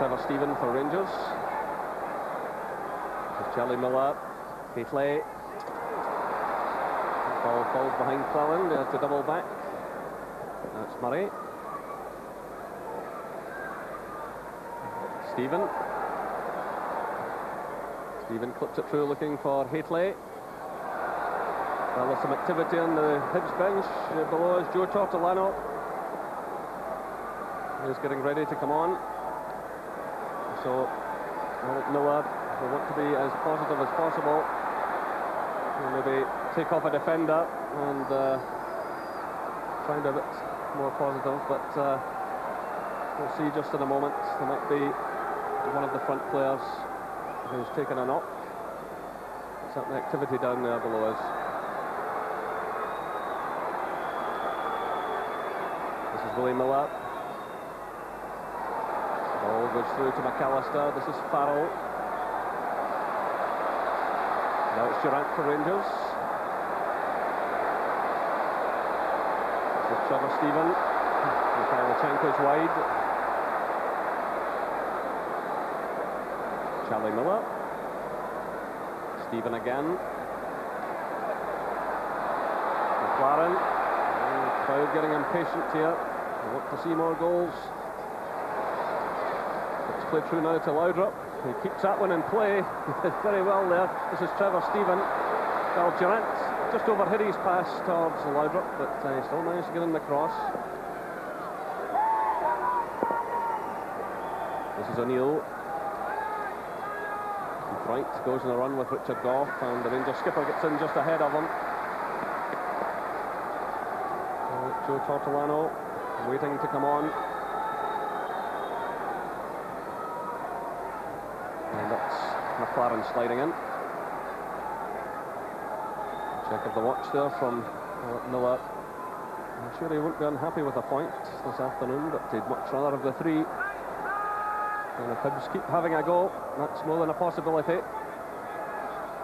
Trevor Stephen for Rangers. There's Charlie Miller, Keithley. Ball falls behind Cleland, they have to double back. That's Murray. Stephen clips it through looking for Haitley. Well, there's some activity on the Hibs bench. Below is Joe Tortolano. He's getting ready to come on. So Miller will want to be as positive as possible. He'll maybe take off a defender and try and be a bit more positive, but we'll see just in a moment. There might be one of the front players who's taken a knock. Certainly activity down there below us. This is Willie Miller. Ball goes through to McAllister. This is Farrell. Now it's Durant for Rangers. This is Trevor Stephen. Mikhailchenko's wide. Charlie Miller. Stephen again. McLaren. Crowd getting impatient here. They want to see more goals. It's played through now to Laudrup. He keeps that one in play. Very well there. This is Trevor Stephen. Well, Durant just overhit his pass towards Laudrup, but he still managed to get in the cross. This is O'Neill. Right, goes on a run with Richard Gough, and the Rangers skipper gets in just ahead of him. Joe Tortolano waiting to come on. And that's McLaren sliding in. Check of the watch there from Miller. I'm sure he won't be unhappy with a point this afternoon, but he'd much rather have the three. And the Hibs keep having a go. That's more than a possibility.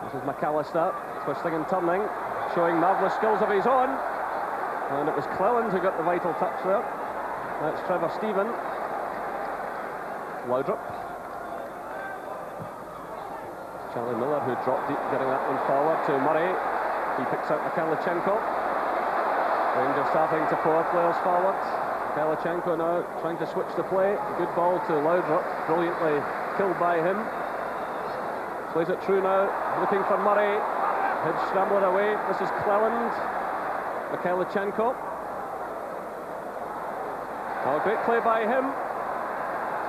This is McAllister, twisting and turning, showing marvellous skills of his own. And it was Cleland who got the vital touch there. That's Trevor Stephen. Laudrup. Charlie Miller, who dropped deep, getting that one forward to Murray. He picks out Mikhailchenko. Rangers starting to pour players forward. Mikhailchenko now trying to switch the play. Good ball to Laudrup, brilliantly killed by him. Plays it through now, looking for Murray. Hibs scrambling away. This is Cleland. Mikhailchenko. Oh, great play by him.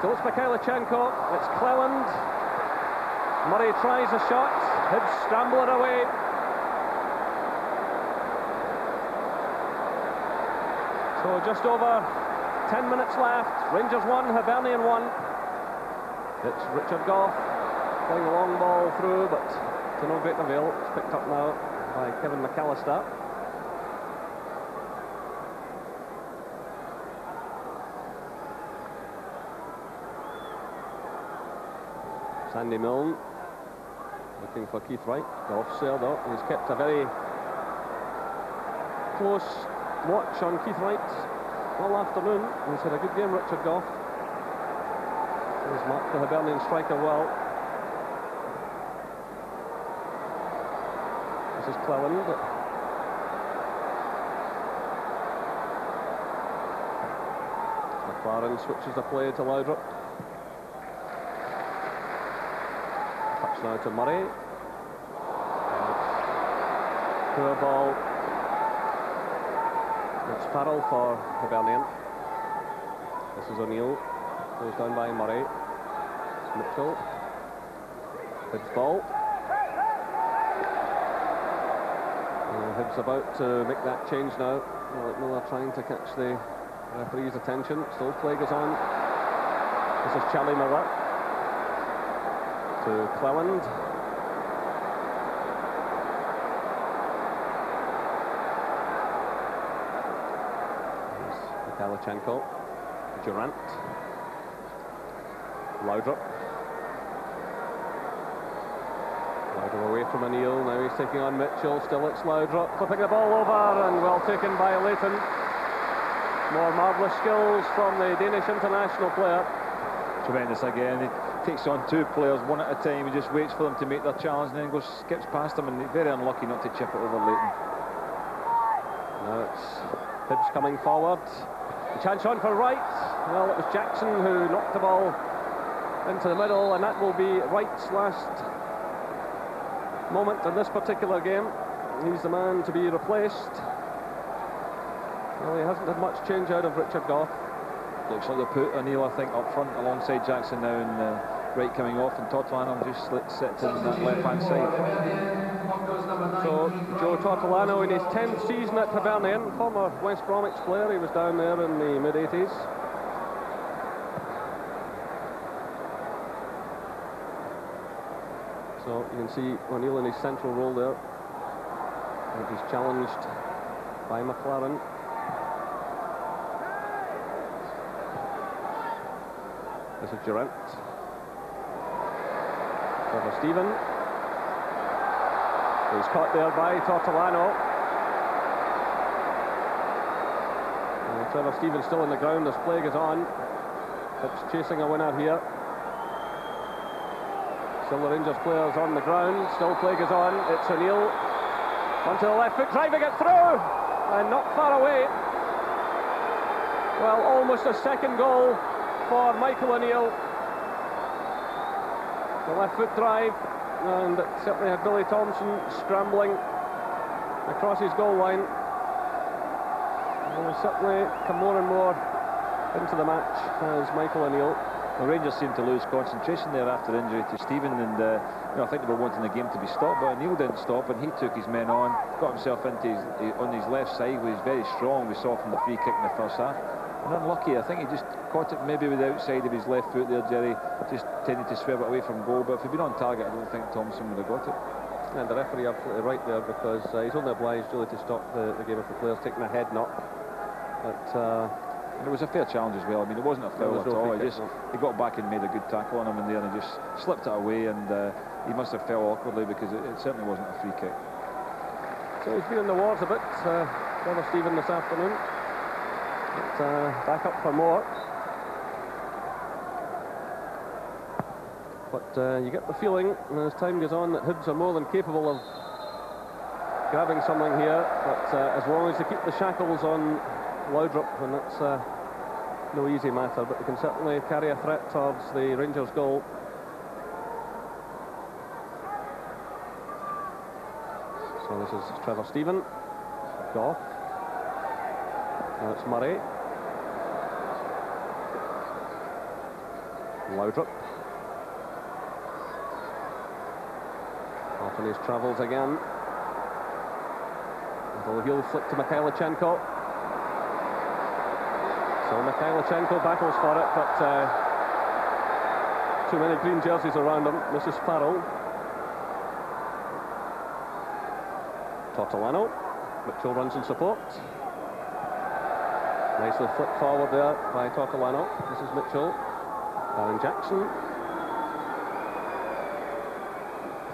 Still it's Mikhailchenko. It's Cleland. Murray tries a shot. Hibs scrambling away. So just over 10 minutes left. Rangers 1, Hibernian 1. It's Richard Gough playing a long ball through, but to no great avail. It's picked up now by Kevin McAllister. Sandy Milne looking for Keith Wright. Gough's there though. He's kept a very close watch on Keith Wright all afternoon. He's had a good game, Richard Gough. He's marked the Hibernian striker well. This is Cleland. McLaren switches the play to Laudrup. Touch now to Murray. Poor ball. It's Farrell for Hibernian. This is O'Neill. Goes down by Murray. It's Mitchell. Hibs ball. Hibs about to make that change now. Miller trying to catch the referee's attention. Still play goes on. This is Charlie Miller. To Cleland. Mikhailchenko, Durant, Laudrup away from O'Neill, now he's taking on Mitchell, still it's Laudrup, flipping the ball over and well taken by Leighton. More marvellous skills from the Danish international player. tremendous again. He takes on two players one at a time. He just waits for them to make their challenge and then goes, skips past them, and very unlucky not to chip it over Leighton. Now it's Hibs coming forward. A chance on for Wright. Well, it was Jackson who knocked the ball into the middle, and that will be Wright's last moment in this particular game. He's the man to be replaced. Well, he hasn't had much change out of Richard Gough. Looks like they put O'Neill, I think, up front alongside Jackson now, and Wright coming off, and Tortolano just sits in that left-hand side. So Joe Tortolano in his 10th season at Hibernian, former West Bromwich player. He was down there in the mid-80s. So you can see O'Neill in his central role there. And he's challenged by McLaren. This is Durant. Trevor Stephen. He's caught there by Tortolano. And Trevor Stephen still in the ground as play goes on. Hibs chasing a winner here. Still the Rangers players on the ground. Still play goes on. It's O'Neill. Onto the left foot, driving it through. And not far away. Well, almost a second goal for Michael O'Neill. The left foot drive, and it certainly had Billy Thompson scrambling across his goal line. And he'll certainly come more and more into the match as Michael O'Neill. The Rangers seemed to lose concentration there after injury to Stephen, and you know, I think they were wanting the game to be stopped, but O'Neill didn't stop, and he took his men on, got himself into on his left side, where he's very strong. We saw from the free kick in the first half. And unlucky, I think he just caught it maybe with the outside of his left foot there, Jerry, just tended to swerve it away from goal, but if he'd been on target, I don't think Thompson would have got it. And the referee absolutely right there, because he's only obliged really to stop the game if the player's taking a head knock. But it was a fair challenge as well. I mean, it wasn't a foul at all. He got back and made a good tackle on him in there, and he just slipped it away, and he must have fell awkwardly, because it certainly wasn't a free kick. So he's been in the wars a bit, Trevor Stephen this afternoon. But back up for more. But you get the feeling, as time goes on, that Hibs are more than capable of grabbing something here. But as long as they keep the shackles on Laudrup, and that's no easy matter, but they can certainly carry a threat towards the Rangers' goal. So this is Trevor Stephen, Gough. Now it's Murray. Laudrup. Off on his travels again. Although he'll flick to Mikhailichenko. So Mikhailichenko battles for it, but too many green jerseys around him. Misses Farrell. Tortolano. Mitchell runs in support. Nicely flipped forward there by Tortolano. This is Mitchell. Darren Jackson.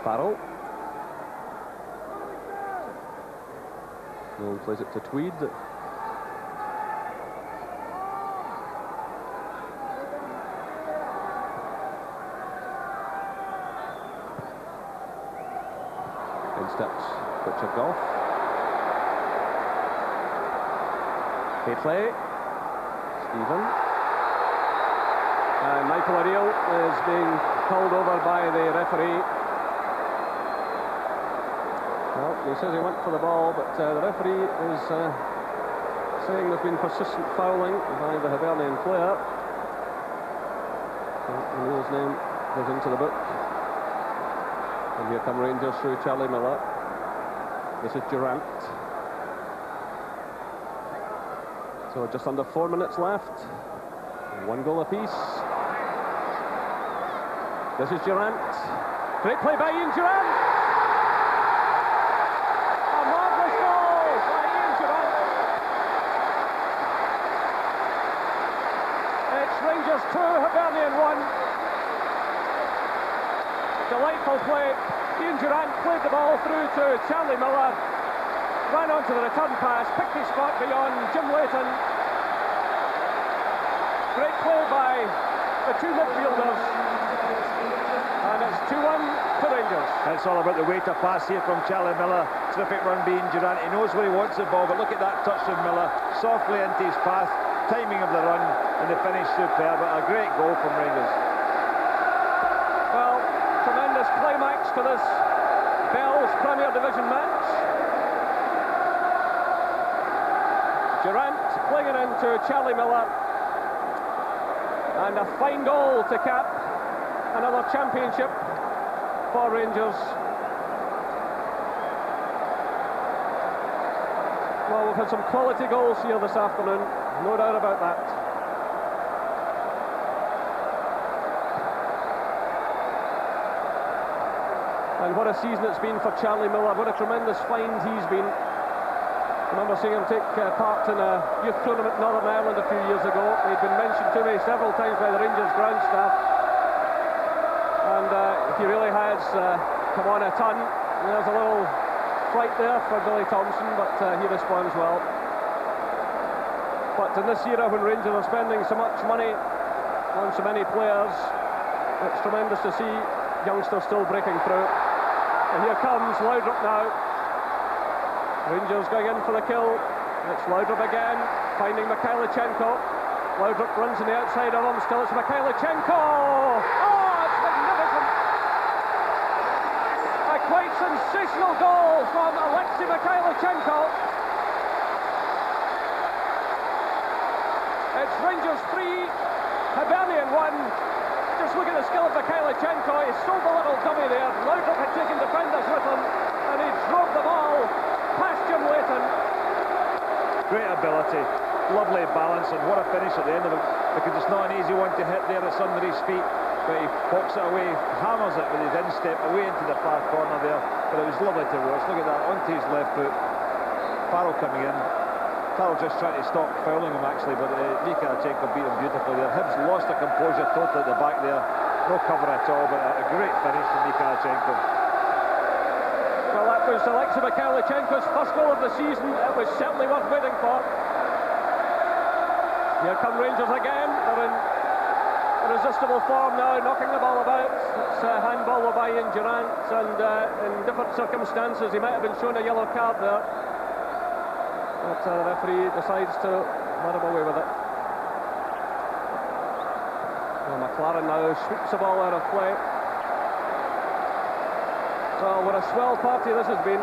Farrell. Noel plays it to Tweed. In steps Richard Gough. Play. Stephen. And Michael O'Neill is being called over by the referee. Well, he says he went for the ball, but the referee is saying there's been persistent fouling by the Hibernian player. O'Neill's name goes into the book. And here come Rangers through Charlie Miller. This is Durant. So just under 4 minutes left. 1 goal apiece. This is Durant. Great play by Ian Durant. A marvellous goal by Ian Durant. It's Rangers 2, Hibernian 1. Delightful play. Ian Durant played the ball through to Charlie Miller. Ran onto the return pass, picked his spot beyond Jim Leighton. Great play by the two midfielders. And it's 2-1 to Rangers. It's all about the weight of pass here from Charlie Miller. Terrific run being Durant. He knows where he wants the ball, but look at that touch from Miller. Softly into his path, timing of the run, and the finish superb. A great goal from Rangers. Well, tremendous climax to this Bell's Premier Division match. Durant flinging into Charlie Miller. And a fine goal to cap another championship for Rangers. Well, we've had some quality goals here this afternoon, no doubt about that. And what a season it's been for Charlie Miller. What a tremendous find he's been. I remember seeing him take part in a youth tournament in Northern Ireland a few years ago. He'd been mentioned to me several times by the Rangers ground staff. And he really has come on a ton. There's a little fright there for Billy Thompson, but he responds well. But in this era when Rangers are spending so much money on so many players, it's tremendous to see youngsters still breaking through. And here comes Laudrup now. Rangers going in for the kill. It's Laudrup again, finding Mikhailichenko. Laudrup runs on the outside of him, still it's Mikhailichenko! Oh, it's magnificent! A quite sensational goal from Alexei Mikhailichenko. It's Rangers 3, Hibernian 1. Just look at the skill of Mikhailichenko. He sold a little dummy there. Laudrup had taken defenders with him, and he drove the ball past Jim Leighton. Great ability, lovely balance, and what a finish at the end of it, because it's not an easy one to hit there. It's under his feet, but he pops it away, hammers it with his instep away into the far corner there. But it was lovely to watch. Look at that, onto his left foot. Farrell coming in. Farrell just trying to stop fouling him actually, but Mikhailichenko beat him beautifully there. Hibs lost the composure totally at the back there. No cover at all, but a great finish from Mikhailichenko. Well, that was Alexei Mikhailichenko's first goal of the season. It was certainly worth waiting for. Here come Rangers again. They're in irresistible form now, knocking the ball about. It's a handball by Ian Durant, and in different circumstances he might have been shown a yellow card there. But the referee decides to let him away with it. Well, McLaren now sweeps the ball out of play. Well, what a swell party this has been.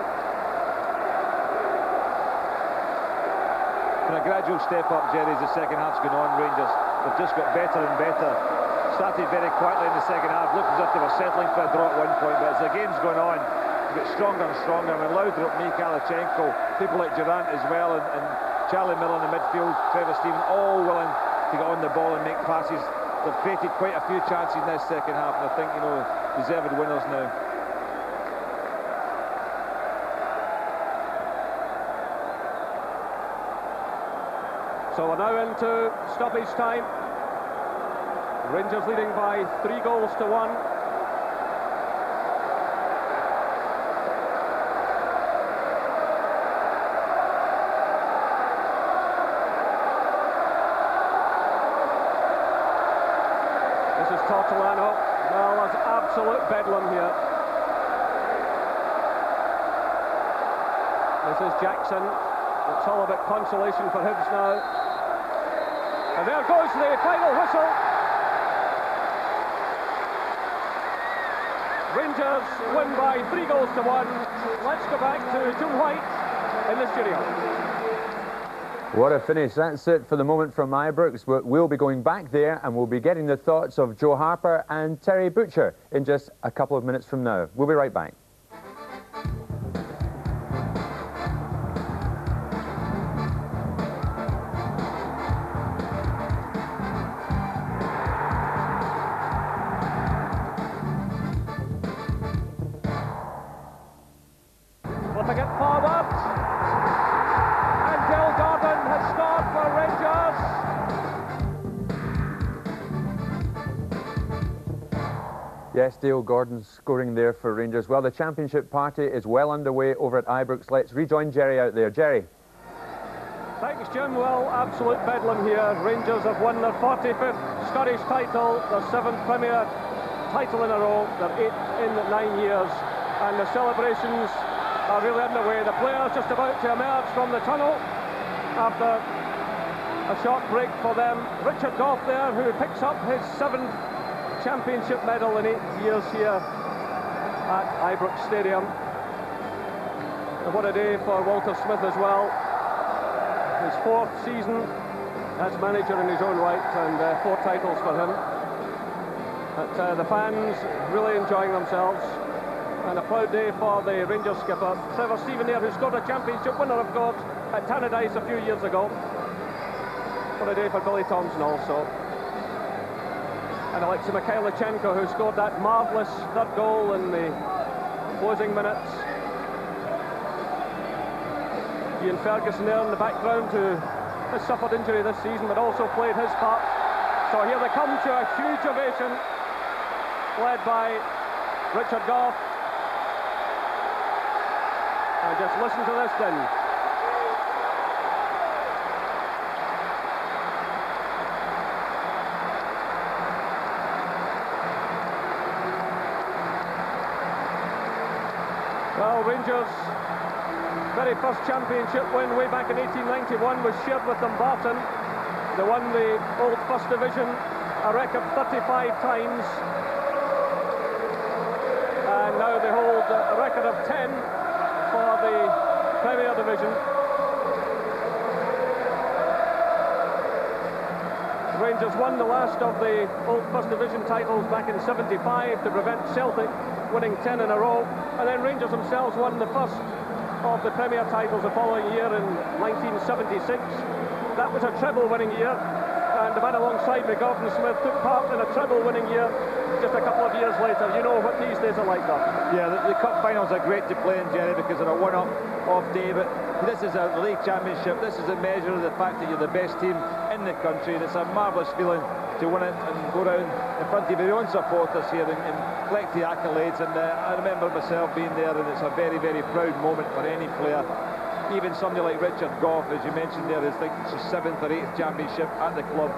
And a gradual step up, Jerry, as the second half's gone on. Rangers have just got better and better. Started very quietly in the second half, looked as if they were settling for a draw at one point, but as the game's gone on, they get stronger and stronger. I mean, Laudrup, Mikhailichenko, people like Durant as well, and Charlie Miller in the midfield, Trevor Stephen, all willing to get on the ball and make passes. They've created quite a few chances in this second half, and I think, you know, deserved winners now. So we're now into stoppage time. Rangers leading by 3 goals to 1. This is Tortolano. Well, there's absolute bedlam here. This is Jackson. It's all about consolation for Hibs now. And there goes the final whistle. Rangers win by 3 goals to 1. Let's go back to Jim White in the studio. What a finish. That's it for the moment from Ibrox. We'll be going back there and we'll be getting the thoughts of Joe Harper and Terry Butcher in just a couple of minutes from now. We'll be right back. Flipping it forward. And Bill Gordon has scored for Rangers. Yes, Dale Gordon scoring there for Rangers. Well, the championship party is well underway over at Ibrox. Let's rejoin Jerry out there. Jerry. Thanks, Jim. Well, absolute bedlam here. Rangers have won their 45th Scottish title, their 7th Premier title in a row, their 8th in 9 years, and the celebrations are really underway. The players just about to emerge from the tunnel after a short break for them. Richard Gough there, who picks up his 7th championship medal in 8 years here at Ibrox Stadium. And what a day for Walter Smith as well. His 4th season as manager in his own right, and 4 titles for him. But the fans really enjoying themselves, and a proud day for the Rangers skipper Trevor Stephen there, who scored a championship winner, of course, at Tannadice a few years ago. What a day for Billy Thompson also. And Alexei Mikhailichenko, who scored that marvellous 3rd goal in the closing minutes. Ian Ferguson there in the background, who has suffered injury this season but also played his part. So here they come to a huge ovation, led by Richard Gough. And just listen to this then. Well, Rangers' very first championship win way back in 1891 was shared with Dumbarton. They won the old First Division a record 35 times, and now they hold a record of 10 for the Premier Division. Rangers won the last of the old First Division titles back in '75 to prevent Celtic winning 10 in a row, and then Rangers themselves won the first of the Premier titles the following year in 1976. That was a treble-winning year, and the man alongside me, Gordon Smith, took part in a treble-winning year just a couple of years later. You know what these days are like, though. Yeah, the cup finals are great to play in, Jerry, because they're a one-up off day, but this is a league championship. This is a measure of the fact that you're the best team in the country, and it's a marvellous feeling to win it and go round in front of your own supporters here and collect the accolades. And I remember myself being there, and it's a very, very proud moment for any player. Even somebody like Richard Gough, as you mentioned there, is like it's his 7th or 8th championship at the club.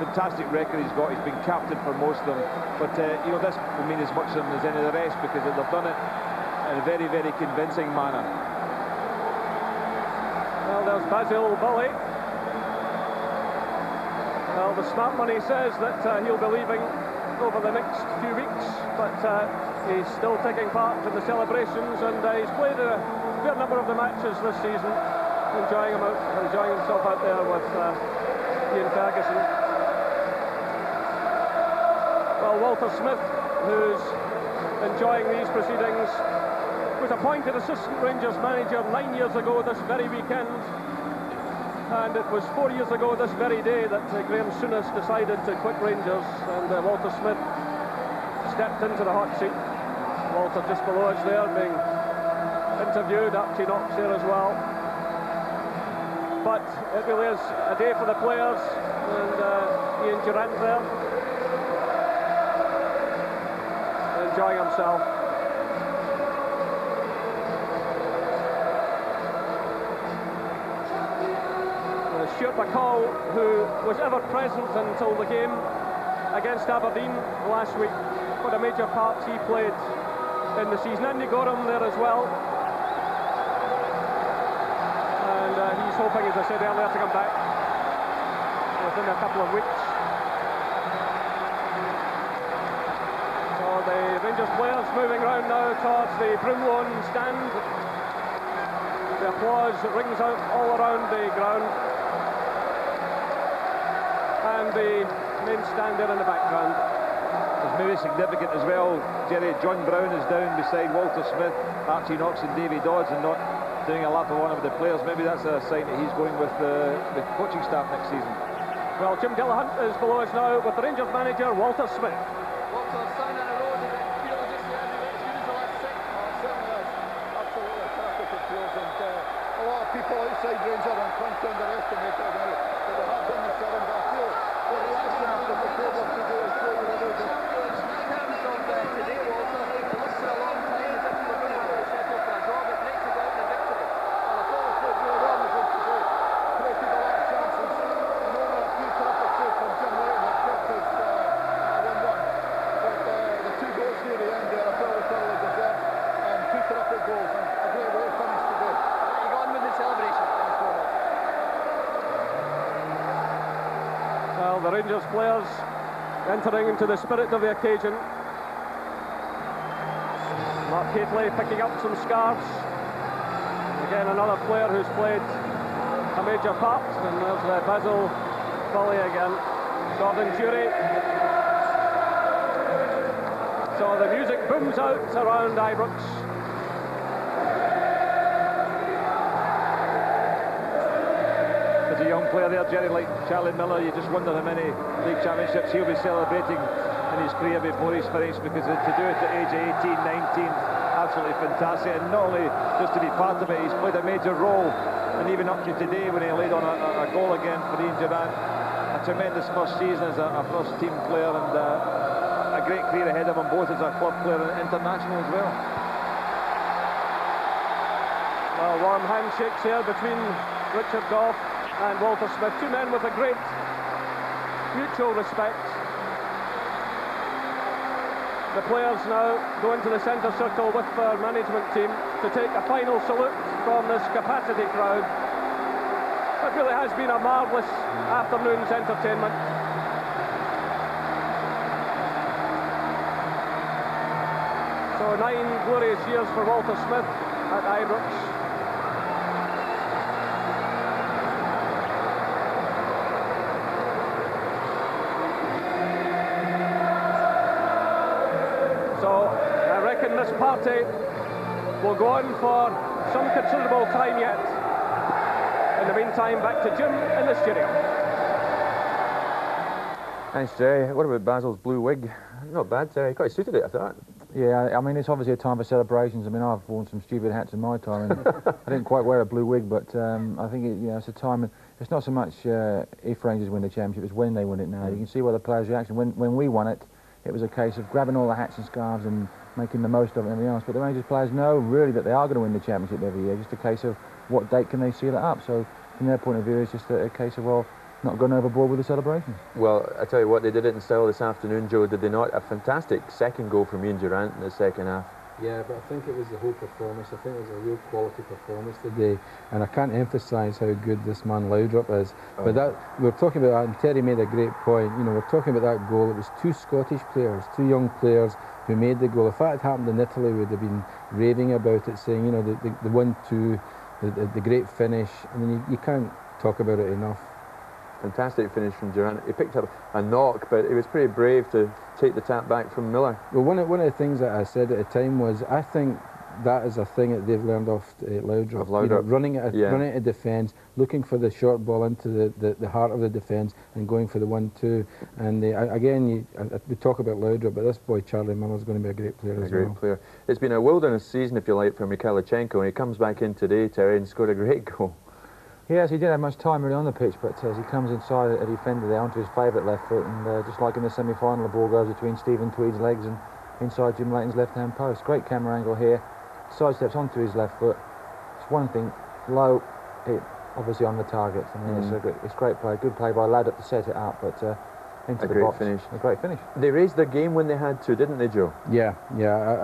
Fantastic record he's got. He's been captain for most of them. But you know, this will mean as much to them as any of the rest, because they've done it in a very, very convincing manner. Well, there's Basil Bully. Well, the smart money says that he'll be leaving over the next few weeks, but he's still taking part in the celebrations, and he's played a fair number of the matches this season, enjoying himself out there with Ian Ferguson. Well, Walter Smith, who's enjoying these proceedings, was appointed assistant Rangers manager 9 years ago this very weekend. And it was 4 years ago this very day that Graham Souness decided to quit Rangers, and Walter Smith stepped into the hot seat. Walter just below us there being interviewed, Archie Knox here as well. But it really is a day for the players, and Ian Durant there enjoying himself. Stuart McCall, who was ever present until the game against Aberdeen last week. What a major part he played in the season. Andy Gorham there as well. And he's hoping, as I said earlier, to come back within a couple of weeks. So the Rangers players moving round now towards the Broomloan stand. The applause rings out all around the ground. And the main stand there in the background. It's maybe significant as well, Jerry. John Brown is down beside Walter Smith, Archie Knox and Davy Dodds, and not doing a lap of one of the players. Maybe that's a sign that he's going with the coaching staff next season. Well, Jim Dillahunt is below us now with the Rangers manager, Walter Smith. Walter, 7 in a row, did it feel just the end of it? As the last 6? Certainly is. Absolutely terrific it feels, and a lot of people outside Rangers and Clinton underestimated it now. But they have done the 7, but I feel the reaction after the table today is really, really good. In terms of today, Walter, it looks for a long time as if you were going to have to settle for a draw, but great to go out in a victory. Well, I thought we played really well in the game today. Created a Well, the Rangers players entering into the spirit of the occasion. Mark Hateley picking up some scarves. Again, another player who's played a major part. And there's Basil Foley again. Gordon Jury. So the music booms out around Ibrox. As a young player there, Jerry, like Charlie Miller, you just wonder how many league championships he'll be celebrating in his career before he's finished, because to do it at age 18, 19, absolutely fantastic. And not only just to be part of it, he's played a major role, and even up to today when he laid on a goal again for Ian Durrant. A tremendous first season as a first team player, and a great career ahead of him, both as a club player and international as well. Well, warm handshakes here between Richard Gough and Walter Smith, two men with a great mutual respect. The players now go into the centre circle with their management team to take a final salute from this capacity crowd. It really has been a marvellous afternoon's entertainment. So 9 glorious years for Walter Smith at Ibrox. This party will go on for some considerable time yet. In the meantime, back to Jim in the studio. Thanks, Jerry. What about Basil's blue wig? Not bad, Terry. Quite suited it, I thought. Yeah, I mean, it's obviously a time for celebrations. I mean, I've worn some stupid hats in my time, and I didn't quite wear a blue wig, but I think it's a time. It's not so much if Rangers win the championship, it's when they win it now. You can see by the players' reaction. When we won it, it was a case of grabbing all the hats and scarves and making the most of it and everything else. But the Rangers players know really that they are going to win the championship every year. Just a case of what date can they seal it up. So from their point of view, it's just a case of, well, not going overboard with the celebrations. Well, I tell you what, they did it in style this afternoon, Joe, did they not? A fantastic second goal from Ian Durrant in the second half. Yeah, but I think it was the whole performance. I think it was a real quality performance today, and I can't emphasise how good this man Laudrup is. Oh. But that, we're talking about that, and Terry made a great point. You know, we're talking about that goal. It was 2 Scottish players, 2 young players who made the goal. If that had happened in Italy, we'd have been raving about it, saying, you know, the 1-2, the great finish. I mean, you can't talk about it enough. Fantastic finish from Durrant. He picked up a knock, but he was pretty brave to take the tap back from Miller. Well, one of the things that I said at the time was, I think that is a thing that they've learned off Laudrup. You know, running at a defence, looking for the short ball into the heart of the defence, and going for the 1-2. And again, we talk about Laudrup, but this boy Charlie Miller's going to be a great player as well. A great player. It's been a wilderness season, if you like, for Mikhailichenko, and he comes back in today, Terry, and scored a great goal. Yes, he didn't have much time really on the pitch, but as he comes inside a defender there onto his favourite left foot, and just like in the semi-final, the ball goes between Stephen Tweed's legs and inside Jim Leighton's left-hand post. Great camera angle here, sidesteps onto his left foot. It's one thing, low, hit, obviously on the target. I mean, it's great play, good play by Laudrup to set it up, but into the box. A great finish. They raised their game when they had to, didn't they, Joe? Yeah.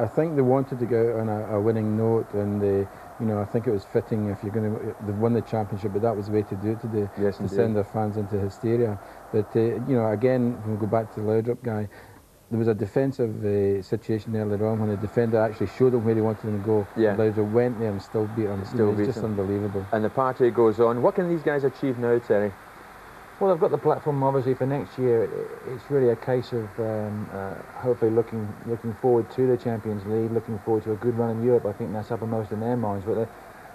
I think they wanted to go out on a winning note, and they, you know, I think it was fitting if you're going to, they've won the championship, but that was the way to do it today. Yes, to send their fans into hysteria. But you know, again, when we go back to the Laudrup guy, there was a defensive situation earlier on when the defender actually showed him where he wanted him to go. Yeah. Laudrup went there and still beat him. It's just unbelievable. And the party goes on. What can these guys achieve now, Terry? Well, they've got the platform obviously for next year. It's really a case of hopefully looking forward to the Champions League, looking forward to a good run in Europe. I think that's uppermost in their minds. But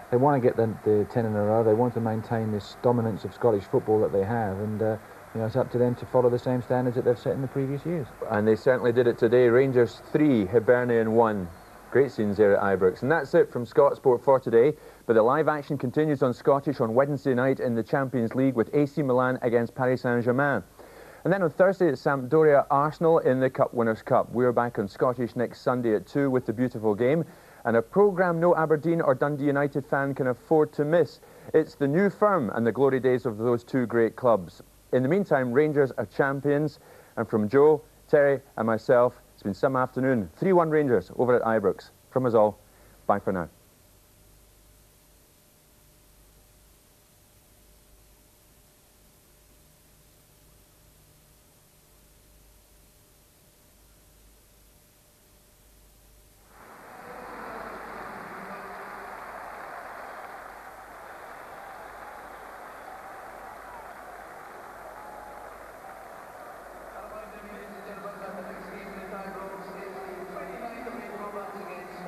they want to get the 10 in a row. They want to maintain this dominance of Scottish football that they have, and you know, it's up to them to follow the same standards that they've set in the previous years. And they certainly did it today. Rangers 3, Hibernian 1. Great scenes here at Ibrox. And that's it from Scott Sport for today. But the live action continues on Scottish on Wednesday night in the Champions League with AC Milan against Paris Saint-Germain. And then on Thursday it's Sampdoria Arsenal in the Cup Winners' Cup. We're back on Scottish next Sunday at 2 with the beautiful game. And a programme no Aberdeen or Dundee United fan can afford to miss. It's the new firm and the glory days of those 2 great clubs. In the meantime, Rangers are champions. And from Joe, Terry and myself, it's been some afternoon. 3-1 Rangers over at Ibrox. From us all, bye for now.